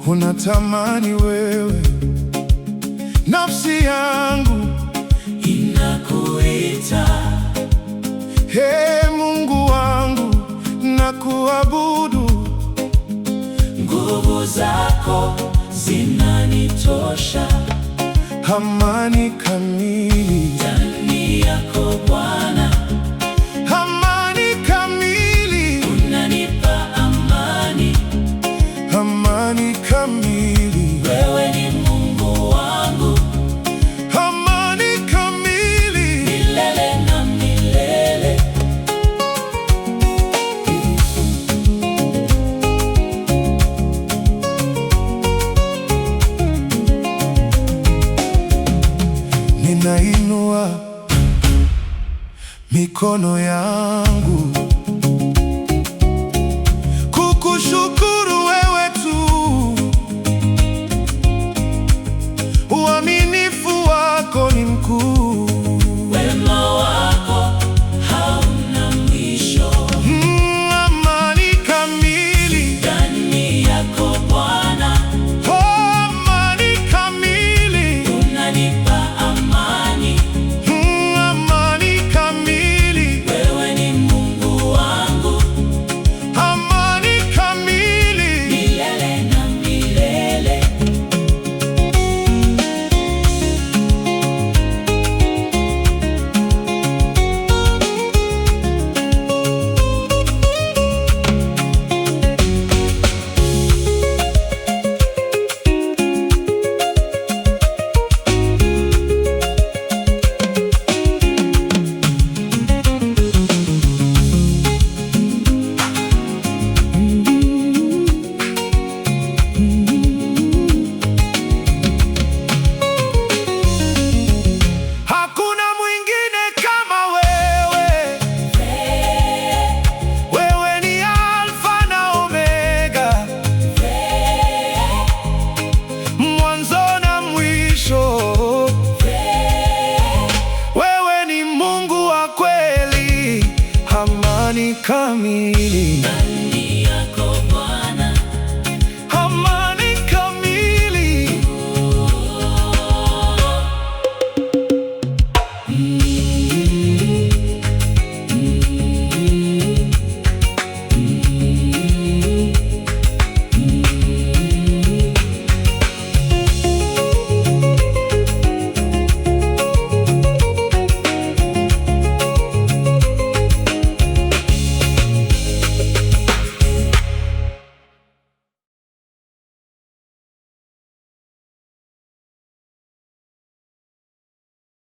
unatamani wewe. Nafsi yangu inakuita, Ee Mungu wangu, nakuabudu. nguvu zako zinanitosha. Amani kamili Ndani yako Bwana, amani kamili, unanipa amani. amani kamili, Wewe ni Mungu wangu, amani kamili, milele na milele. ninainua mikono yangu kukushukuru wewe tu. Uaminifu wako ni mkuu, Wema wako hauna mwisho. amani kamili, Ndani yako Bwana, amani kamili, unanipa amani. amani kamili, Wewe ni Mungu wangu, amani kamili. milele na milele. Hakuna mwingine kama wewe. Wewe ni Alfa na Omega, mwanzo na mwisho. Wewe ni Mungu wa kweli, amani kamili.